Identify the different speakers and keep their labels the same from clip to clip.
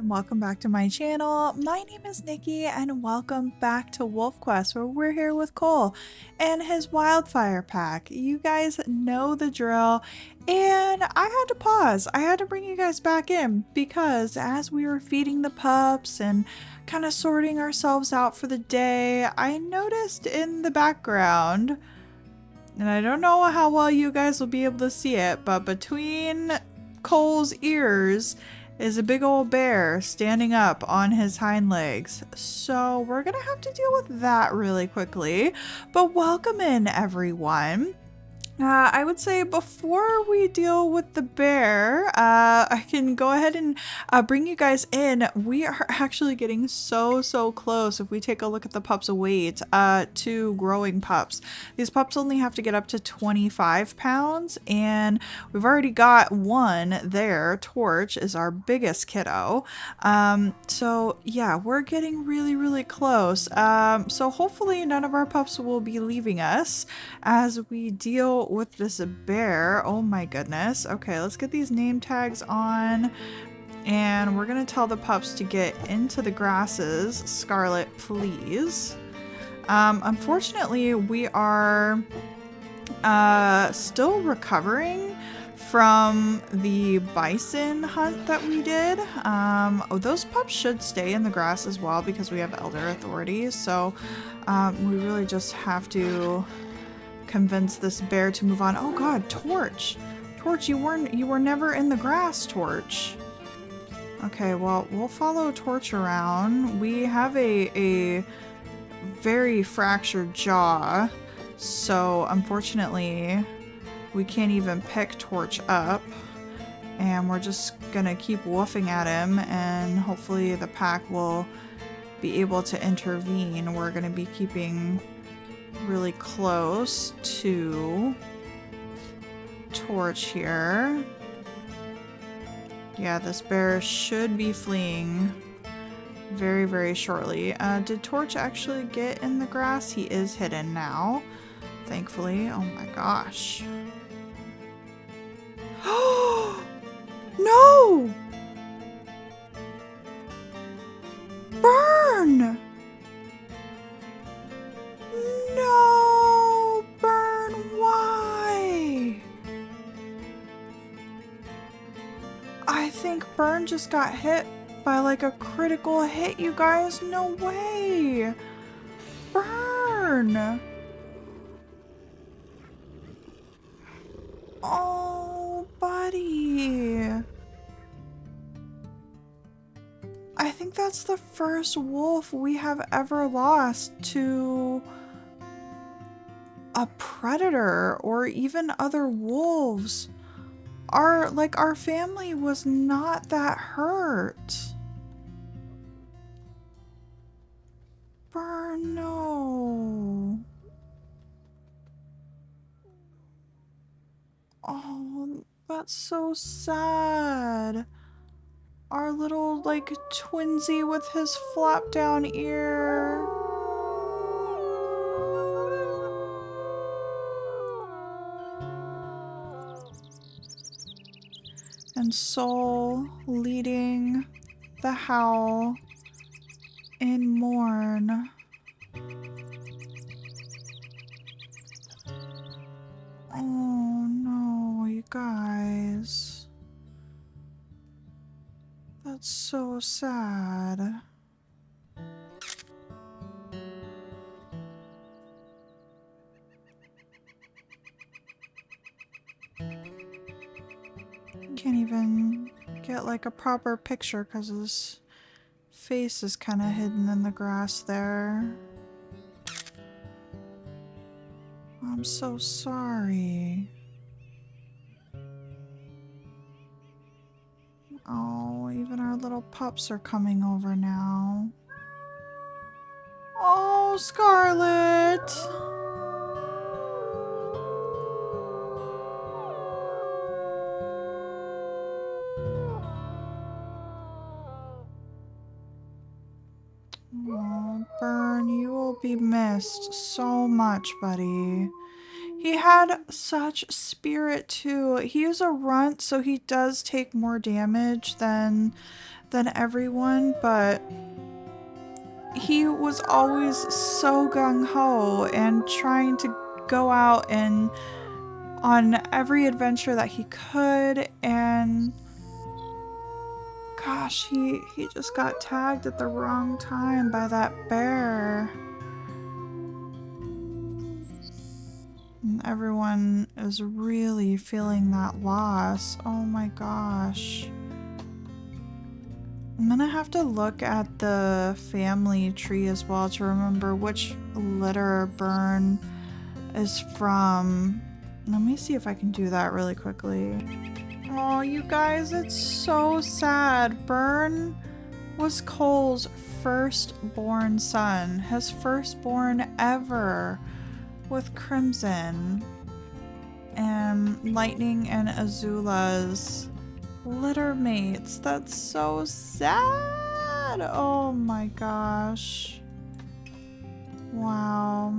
Speaker 1: welcome back to my channel. My name is Nikki and welcome back to Wolfquest, where we're here with Cole and his Wildfire pack. You guys know the drill, and I had to pause. I had to bring you guys back in because as we were feeding the pups and kind of sorting ourselves out for the day, I noticed in the background, and I don't know how well you guys will be able to see it, but between Cole's ears is a big old bear standing up on his hind legs. So we're gonna have to deal with that really quickly. But welcome in, everyone. I would say before we deal with the bear, I can go ahead and bring you guys in. We are actually getting so close, if we take a look at the pups' weight, to growing pups. These pups only have to get up to 25 pounds, and we've already got one there. Torch is our biggest kiddo. So yeah, we're getting really close. So hopefully none of our pups will be leaving us as we deal with this bear. Oh my goodness. Okay, let's get these name tags on, and we're gonna tell the pups to get into the grasses. Scarlet, please. Unfortunately, we are still recovering from the bison hunt that we did. Those pups should stay in the grass as well because we have elder authority, so we really just have to convince this bear to move on. Oh god, Torch! Torch, you were never in the grass, Torch. Okay, well, we'll follow Torch around. We have a very fractured jaw, so unfortunately we can't even pick Torch up, and we're just gonna keep woofing at him, and hopefully the pack will be able to intervene. We're gonna be keeping really close to Torch here. Yeah, this bear should be fleeing very shortly. Did Torch actually get in the grass? He is hidden now, thankfully. Oh my gosh. No! Burn! No! Burn, why? I think Burn just got hit by like a critical hit, you guys. No way! Burn! Oh, buddy. I think that's the first wolf we have ever lost to a predator or even other wolves. Our family was not that hurt. Burn, no. Oh, that's so sad. Our little, like, twinsy with his flap down ear. And Soul leading the howl in Mourn. Oh no, you guys. That's so sad. Can't even get like a proper picture because his face is kind of hidden in the grass there. I'm so sorry. Oh, even our little pups are coming over now. Oh, Scarlet! Oh, Burn, you will be missed so much, buddy. He had such spirit too. He is a runt, so he does take more damage than than everyone, but he was always so gung-ho and trying to go out and on every adventure that he could, and gosh, he just got tagged at the wrong time by that bear. And everyone is really feeling that loss. Oh my gosh. I'm gonna have to look at the family tree as well to remember which litter Burn is from. Let me see if I can do that really quickly. Oh, you guys, it's so sad. Burn was Cole's firstborn son, his firstborn ever, with Crimson. And Lightning and Azula's litter mates. That's so sad. Oh my gosh. Wow.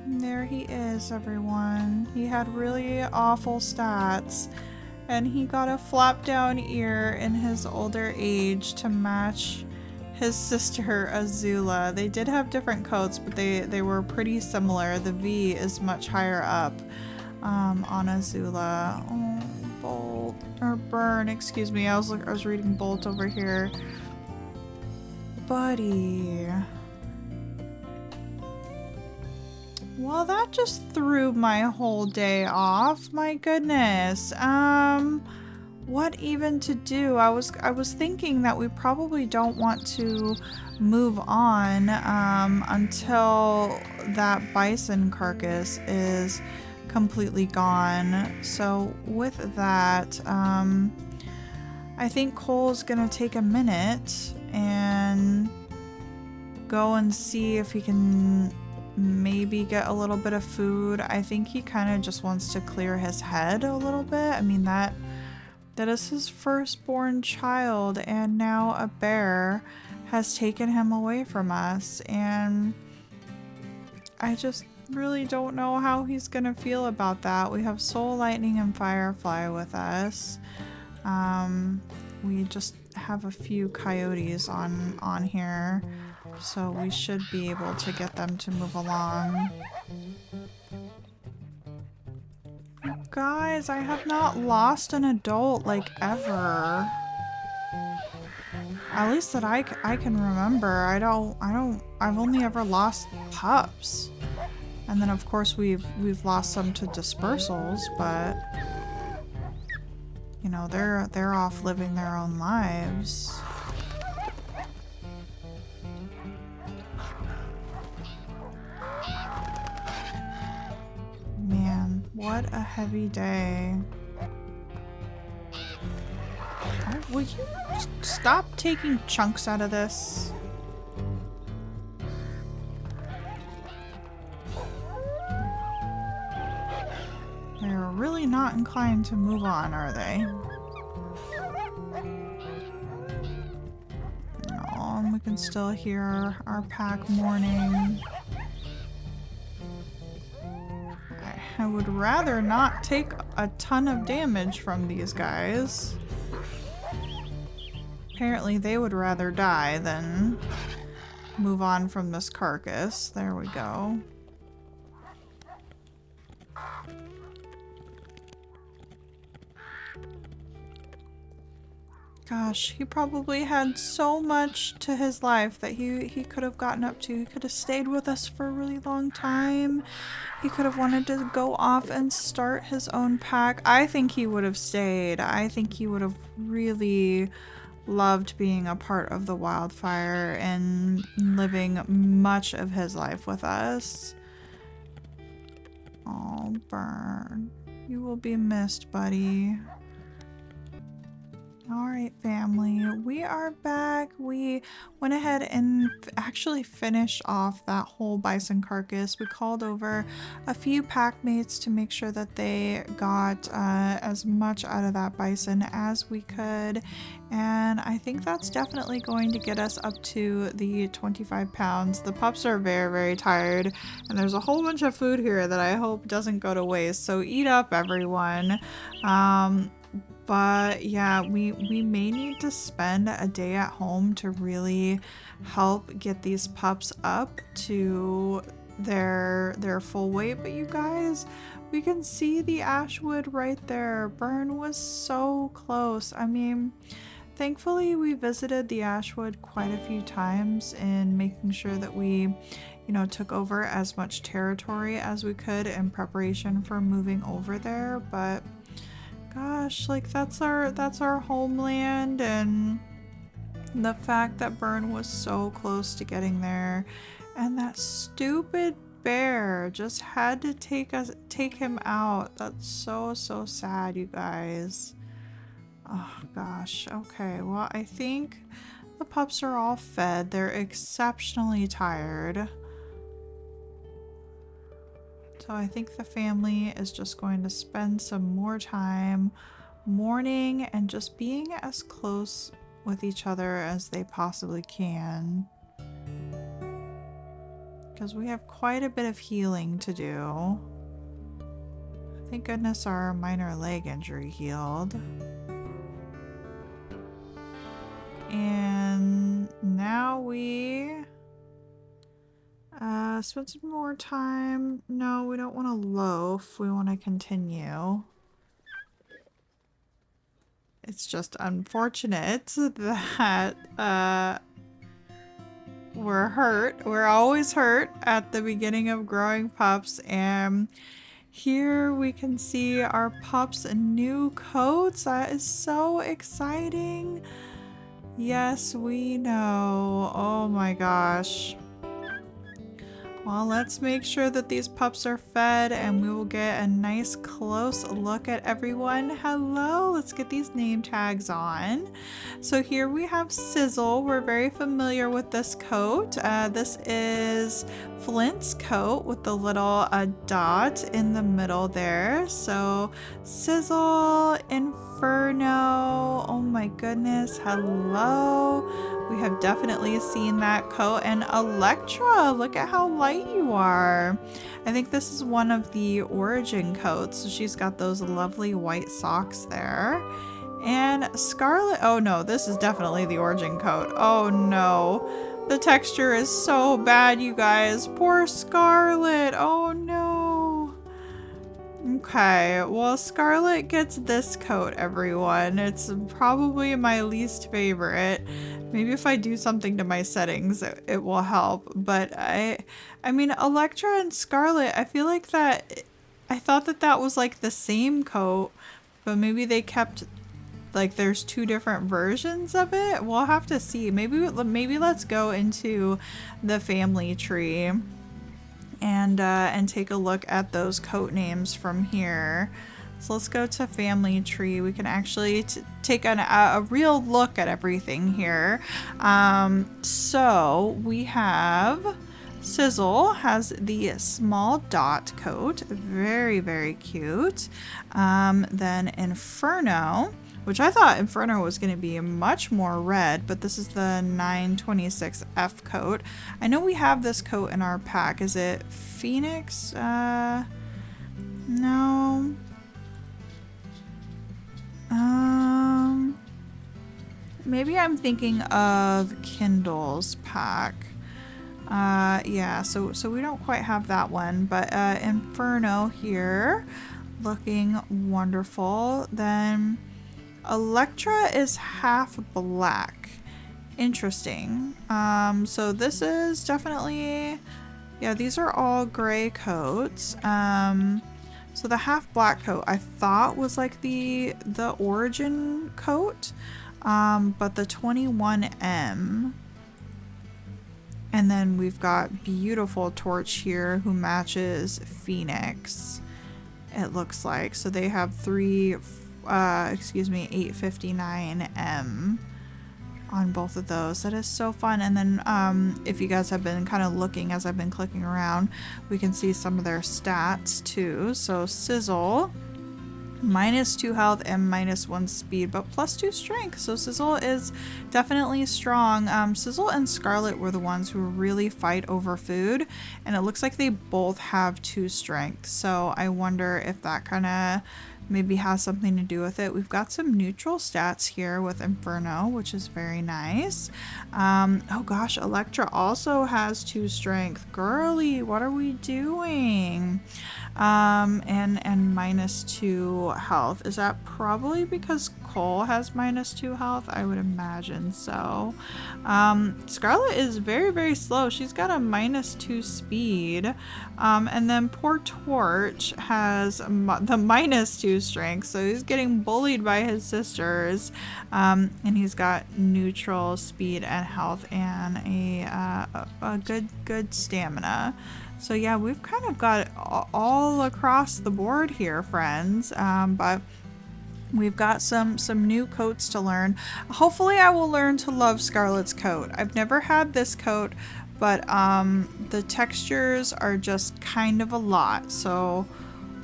Speaker 1: There he is, everyone. He had really awful stats, and he got a flap down ear in his older age to match his sister Azula. They did have different coats, but they were pretty similar. The V is much higher up on Azula. Oh, Bolt, or Burn, excuse me. I was reading Bolt over here. Buddy. Well, that just threw my whole day off. My goodness. What even to do? I was thinking that we probably don't want to move on until that bison carcass is completely gone. So with that, I think Cole's gonna take a minute and go and see if he can maybe get a little bit of food. I think he kind of just wants to clear his head a little bit. I mean, that is his firstborn child, and now a bear has taken him away from us, and I just really don't know how he's gonna feel about that. We have Soul, Lightning, and Firefly with us. We just have a few coyotes on here, so we should be able to get them to move along. Guys, I have not lost an adult like ever. At least that I can remember. I've only ever lost pups. And then of course we've lost some to dispersals, but you know, they're off living their own lives. Man, what a heavy day. Oh, will you stop taking chunks out of this? They're really not inclined to move on, are they? Oh, and we can still hear our pack mourning. I would rather not take a ton of damage from these guys. Apparently they would rather die than move on from this carcass. There we go. Gosh, he probably had so much to his life that he could have gotten up to. He could have stayed with us for a really long time. He could have wanted to go off and start his own pack. I think he would have stayed. I think he would have really loved being a part of the Wildfire and living much of his life with us. Oh, Burn. You will be missed, buddy. Alright, family, we are back. We went ahead and actually finished off that whole bison carcass. We called over a few pack mates to make sure that they got as much out of that bison as we could. And I think that's definitely going to get us up to the 25 pounds. The pups are very, very tired, and there's a whole bunch of food here that I hope doesn't go to waste. So eat up, everyone. But yeah, we may need to spend a day at home to really help get these pups up to their full weight. But you guys, we can see the ashwood right there. Burn was so close. I mean, thankfully we visited the ashwood quite a few times in making sure that we, you know, took over as much territory as we could in preparation for moving over there. But gosh, like that's our homeland, and the fact that Burn was so close to getting there, and that stupid bear just had to take him out. That's so sad, you guys. Oh gosh. Okay, well, I think the pups are all fed. They're exceptionally tired. So I think the family is just going to spend some more time mourning and just being as close with each other as they possibly can. Because we have quite a bit of healing to do. Thank goodness our minor leg injury healed. And now we spend some more time. No, we don't want to loaf. We want to continue. It's just unfortunate that we're hurt. We're always hurt at the beginning of growing pups, and here we can see our pups' new coats. That is so exciting. Yes, we know. Oh my gosh. Well, let's make sure that these pups are fed and we will get a nice close look at everyone. Hello, let's get these name tags on. So here we have Sizzle. We're very familiar with this coat. This is Flint's coat with the little dot in the middle there. So Sizzle, Inferno, oh my goodness, hello. We have definitely seen that coat. And Electra, look at how light you are. I think this is one of the origin coats. So she's got those lovely white socks there. And Scarlet, oh no, this is definitely the origin coat. Oh no, the texture is so bad, you guys. Poor Scarlet, oh no. Okay, well, Scarlet gets this coat, everyone. It's probably my least favorite. Maybe if I do something to my settings, it will help. But I mean, Electra and Scarlet, I feel like that, I thought that was like the same coat, but maybe they kept, like, there's two different versions of it. We'll have to see. Maybe let's go into the family tree and take a look at those coat names from here. So let's go to family tree. We can actually take a real look at everything here. So we have Sizzle has the small dot coat, very cute. Then Inferno, which I thought Inferno was going to be much more red, but this is the 926F coat. I know we have this coat in our pack. Is it Phoenix? No. Maybe I'm thinking of Kindle's pack. Yeah, so we don't quite have that one, but Inferno here, looking wonderful. Then Electra is half black. Interesting. So this is definitely, yeah, these are all gray coats. So the half black coat I thought was like the origin coat, but the 21M. And then we've got beautiful Torch here who matches Phoenix, it looks like. So they have 859M on both of those. That is so fun. And then if you guys have been kind of looking as I've been clicking around, we can see some of their stats too. So Sizzle, -2 health and -1 speed, but +2 strength. So Sizzle is definitely strong. Sizzle and Scarlet were the ones who really fight over food, and it looks like they both have 2 strength. So I wonder if that kind of maybe has something to do with it. We've got some neutral stats here with Inferno, which is very nice. Oh gosh, Electra also has 2 strength. Girly, what are we doing? And -2 health. Is that probably because Cole has -2 health? I would imagine so. Scarlet is very, very slow. She's got a -2 speed. And then poor Torch has the -2 strength, so he's getting bullied by his sisters. And he's got neutral speed and health and a good stamina. So yeah, we've kind of got it all across the board here, friends. But we've got some new coats to learn. Hopefully I will learn to love Scarlet's coat. I've never had this coat, but the textures are just kind of a lot. So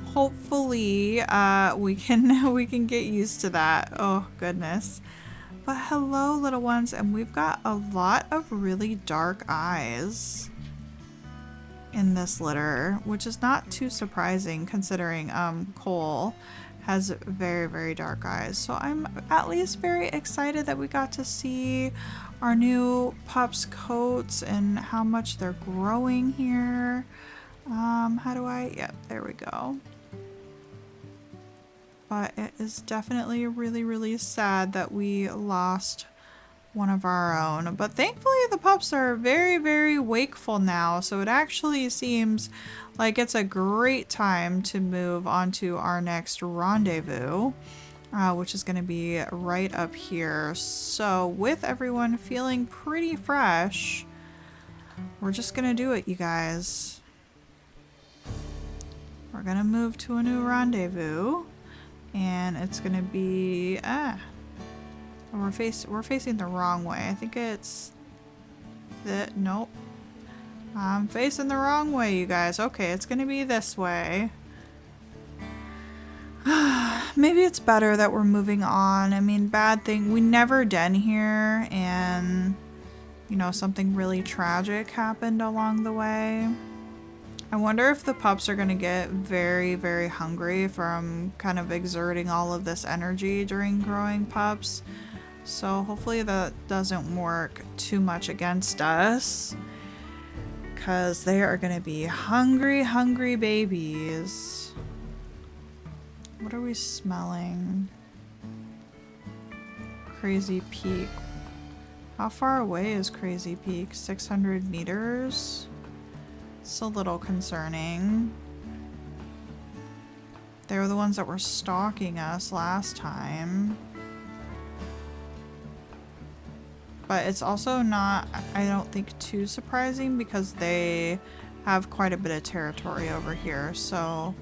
Speaker 1: hopefully we can get used to that. Oh goodness. But hello little ones, and we've got a lot of really dark eyes in this litter, which is not too surprising considering Cole has very, very dark eyes. So I'm at least very excited that we got to see our new pups' coats and how much they're growing here. How do I? Yep, there we go. But it is definitely really, really sad that we lost one of our own, but thankfully the pups are very, very wakeful now, so it actually seems like it's a great time to move on to our next rendezvous, which is going to be right up here. So with everyone feeling pretty fresh, we're just gonna do it, you guys. We're gonna move to a new rendezvous, and it's gonna be we're facing the wrong way. I think it's that. Nope. I'm facing the wrong way, you guys. Okay, it's gonna be this way. Maybe it's better that we're moving on. I mean, bad thing. We never den here, and you know, something really tragic happened along the way. I wonder if the pups are gonna get very, very hungry from kind of exerting all of this energy during growing pups. So hopefully that doesn't work too much against us, because they are going to be hungry, hungry babies. What are we smelling? Crazy Peak. How far away is Crazy Peak? 600 meters? It's a little concerning. They were the ones that were stalking us last time. But it's also not, I don't think, too surprising because they have quite a bit of territory over here. So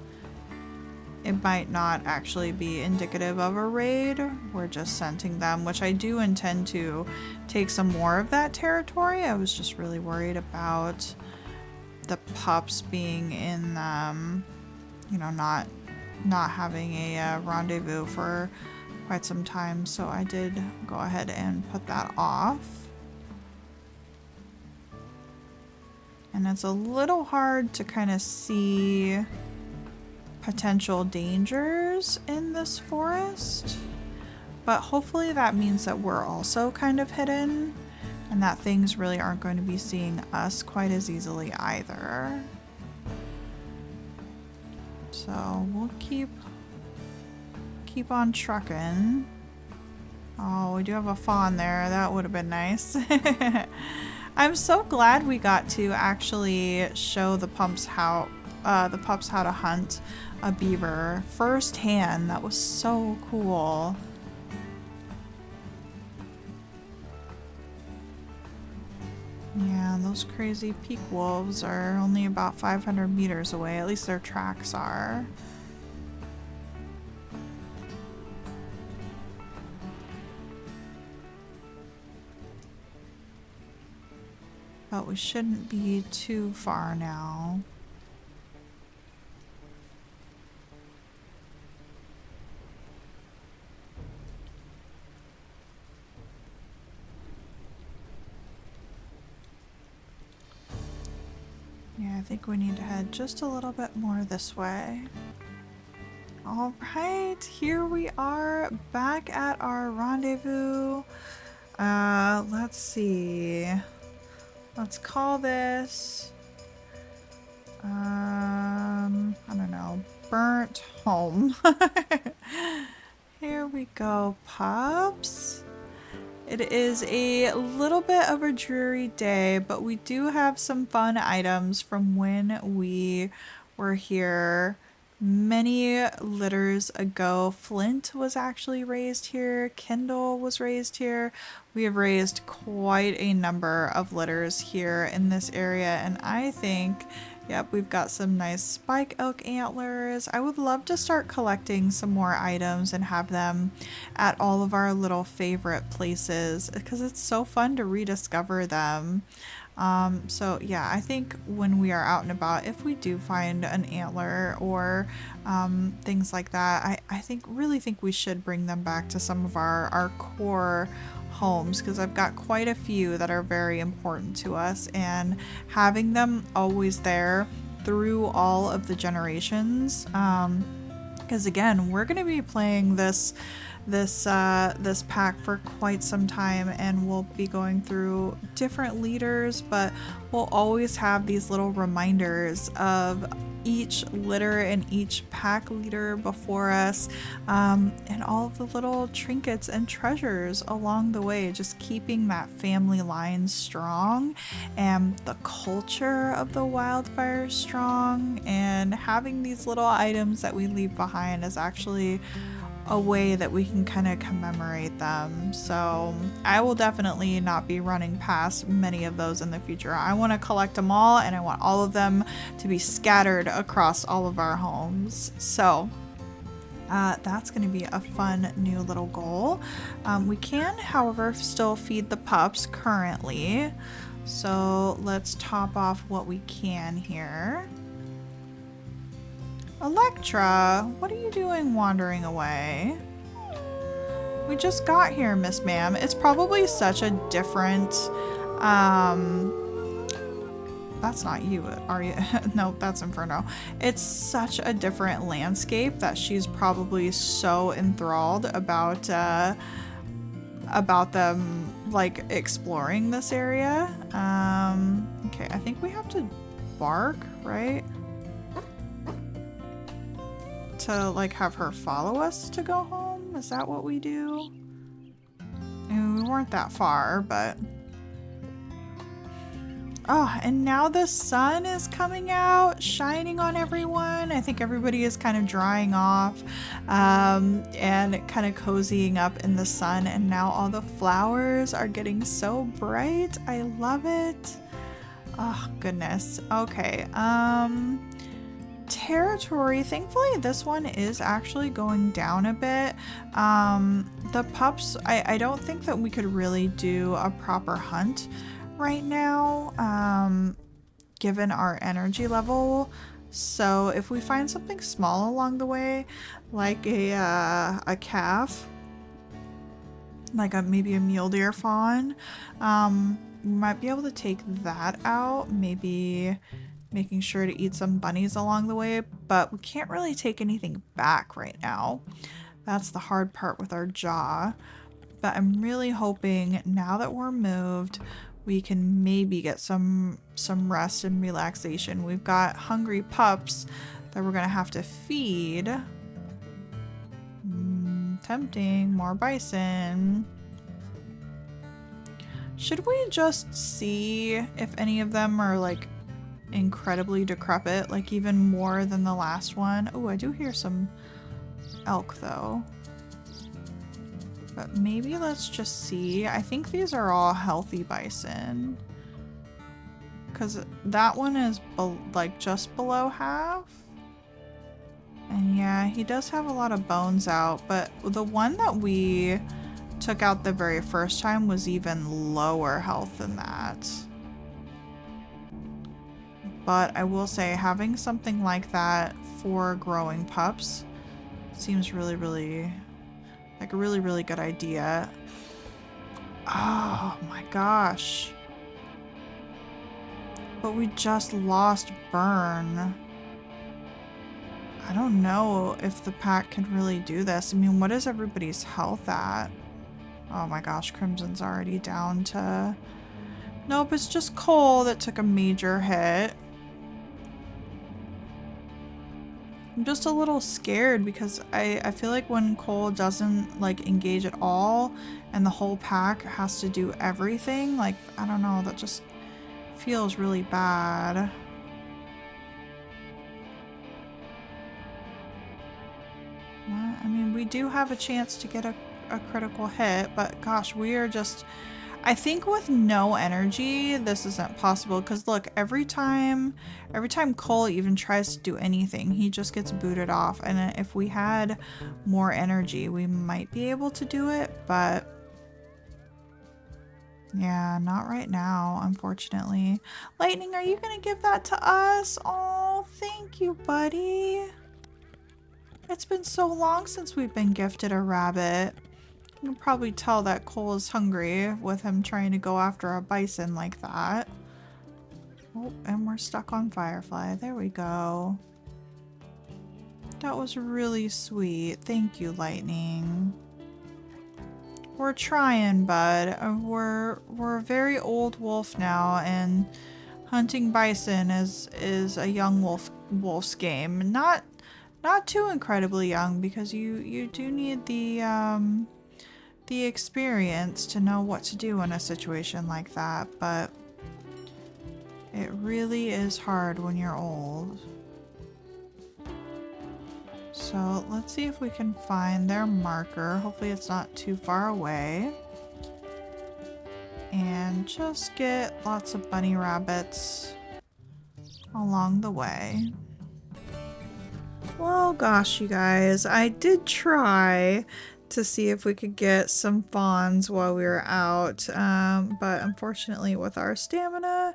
Speaker 1: it might not actually be indicative of a raid. We're just scenting them, which I do intend to take some more of that territory. I was just really worried about the pups being in, you know, not having a rendezvous for quite some time, so I did go ahead and put that off. And it's a little hard to kind of see potential dangers in this forest, but hopefully that means that we're also kind of hidden and that things really aren't going to be seeing us quite as easily either. So we'll keep on trucking. Oh, we do have a fawn there. That would have been nice. I'm so glad we got to actually show the pups how to hunt a beaver firsthand. That was so cool. Yeah, those crazy peak wolves are only about 500 meters away. At least their tracks are. But we shouldn't be too far now. Yeah, I think we need to head just a little bit more this way. All right, here we are back at our rendezvous. Let's see. Let's call this, I don't know, burnt home. Here we go, pups. It is a little bit of a dreary day, but we do have some fun items from when we were here many litters ago. Flint was actually raised here. Kendall was raised here. We have raised quite a number of litters here in this area, and I think, yep, we've got some nice spike elk antlers. I would love to start collecting some more items and have them at all of our little favorite places because it's so fun to rediscover them. So yeah, I think when we are out and about, if we do find an antler or things like that, I really think we should bring them back to some of our core homes, because I've got quite a few that are very important to us, and having them always there through all of the generations, because again, we're going to be playing this pack for quite some time, and we'll be going through different leaders, but we'll always have these little reminders of each litter and each pack leader before us, and all of the little trinkets and treasures along the way, just keeping that family line strong and the culture of the Wildfire strong, and having these little items that we leave behind is actually a way that we can kind of commemorate them. So I will definitely not be running past many of those in the future. I want to collect them all, and I want all of them to be scattered across all of our homes. So that's going to be a fun new little goal. We can, however, still feed the pups currently. So let's top off what we can here. Electra, what are you doing wandering away? We just got here, Miss Ma'am. It's probably such a different, that's not you, are you? No, that's Inferno. It's such a different landscape that she's probably so enthralled about them, like, exploring this area. Okay, I think we have to bark, right? To like have her follow us to go home? Is that what we do? I mean, we weren't that far, but oh, and now the sun is coming out, shining on everyone. I think everybody is kind of drying off, and kind of cozying up in the sun, and now all the flowers are getting so bright. I love it. Oh goodness. Okay, territory, thankfully this one is actually going down a bit. The pups, I don't think that we could really do a proper hunt right now, given our energy level. So if we find something small along the way, like a calf, like maybe a mule deer fawn, we might be able to take that out, maybe making sure to eat some bunnies along the way, but we can't really take anything back right now. That's the hard part with our jaw. But I'm really hoping now that we're moved, we can maybe get some rest and relaxation. We've got hungry pups that we're gonna have to feed. Tempting, more bison. Should we just see if any of them are like incredibly decrepit, like even more than the last one? Oh, I do hear some elk though. But maybe let's just see. I think these are all healthy bison, because that one is like just below half. And yeah, he does have a lot of bones out, but the one that we took out the very first time was even lower health than that. But I will say, having something like that for growing pups seems really like a really good idea. Oh my gosh. But we just lost Burn. I don't know if the pack can really do this. I mean, what is everybody's health at? Oh my gosh, Crimson's already down to... Nope, it's just Cole that took a major hit. I'm just a little scared because I feel like when Cole doesn't like engage at all and the whole pack has to do everything, like, I don't know, that just feels really bad. I mean, we do have a chance to get a critical hit, but gosh, we are just... I think with no energy, this isn't possible, because look, every time Cole even tries to do anything, he just gets booted off, and if we had more energy, we might be able to do it, but yeah, not right now, unfortunately. Lightning, are you gonna give that to us? Oh, thank you, buddy. It's been so long since we've been gifted a rabbit. You can probably tell that Cole is hungry with him trying to go after a bison like that. Oh, and we're stuck on Firefly. There we go. That was really sweet. Thank you, Lightning. We're trying, bud. We're a very old wolf now, and hunting bison is a young wolf's game. Not too incredibly young, because you do need the experience to know what to do in a situation like that, but it really is hard when you're old. So let's see if we can find their marker. Hopefully it's not too far away. And just get lots of bunny rabbits along the way. Well, gosh, you guys, I did try to see if we could get some fawns while we were out, but unfortunately with our stamina,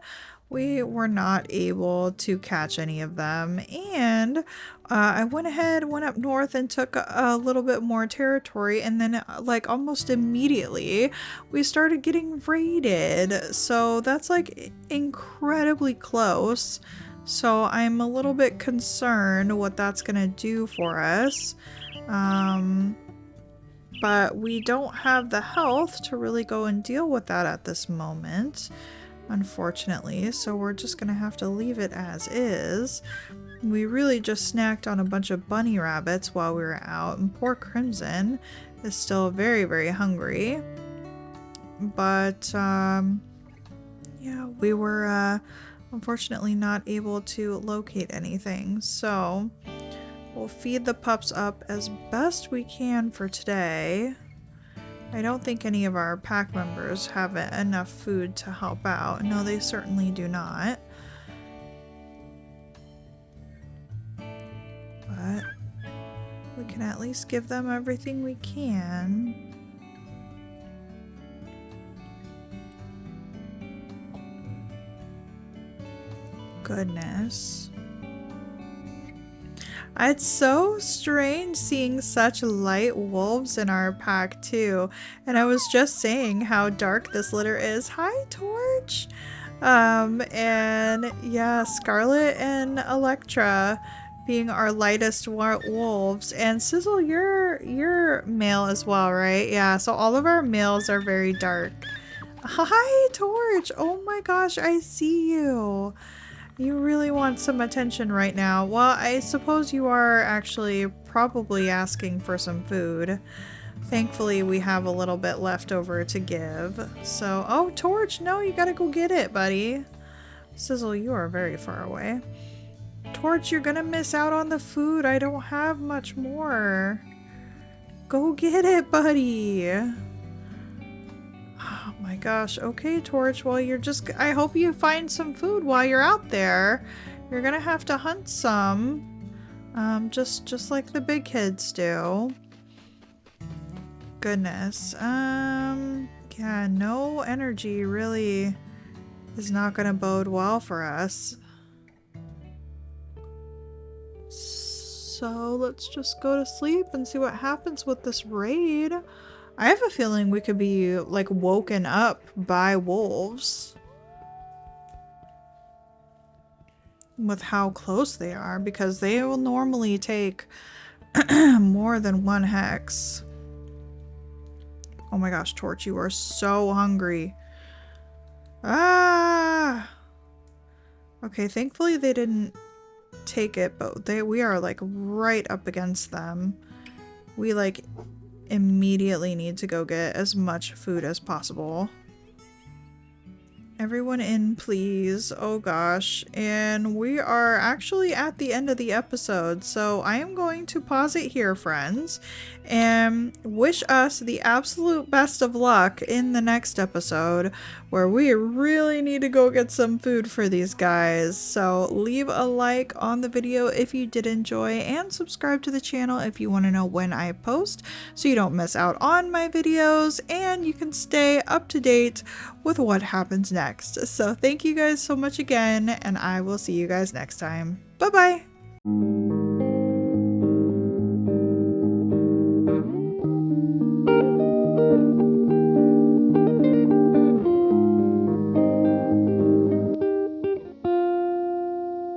Speaker 1: we were not able to catch any of them, and I went up north and took a little bit more territory, and then like almost immediately we started getting raided, so that's like incredibly close. So I'm a little bit concerned what that's gonna do for us. But we don't have the health to really go and deal with that at this moment, unfortunately. So we're just gonna have to leave it as is. We really just snacked on a bunch of bunny rabbits while we were out, and poor Crimson is still very, very hungry. But yeah, we were unfortunately not able to locate anything, so we'll feed the pups up as best we can for today. I don't think any of our pack members have enough food to help out. No, they certainly do not. But we can at least give them everything we can. Goodness. It's so strange seeing such light wolves in our pack too. And I was just saying how dark this litter is. Hi, Torch! And yeah, Scarlet and Electra being our lightest wolves. And Sizzle, you're male as well, right? Yeah, so all of our males are very dark. Hi, Torch! Oh my gosh, I see you. You really want some attention right now. Well, I suppose you are actually probably asking for some food. Thankfully, we have a little bit left over to give. So, oh, Torch, no, you gotta go get it, buddy. Sizzle, you are very far away. Torch, you're gonna miss out on the food. I don't have much more. Go get it, buddy. Oh my gosh. Okay, Torch. Well, I hope you find some food while you're out there. You're gonna have to hunt some. Just like the big kids do. Goodness. Yeah, no energy really is not gonna bode well for us. So let's just go to sleep and see what happens with this raid. I have a feeling we could be like woken up by wolves. with how close they are, because they will normally take more than one hex. Oh my gosh, Torch, you are so hungry. Ah! Okay, thankfully they didn't take it, but we are like right up against them. We like immediately need to go get as much food as possible. Everyone in, please. Oh gosh. And we are actually at the end of the episode, so I am going to pause it here, friends, and wish us the absolute best of luck in the next episode, where we really need to go get some food for these guys. So leave a like on the video if you did enjoy, and subscribe to the channel if you want to know when I post, so you don't miss out on my videos and you can stay up to date with what happens next. So thank you guys so much again, and I will see you guys next time. Bye bye!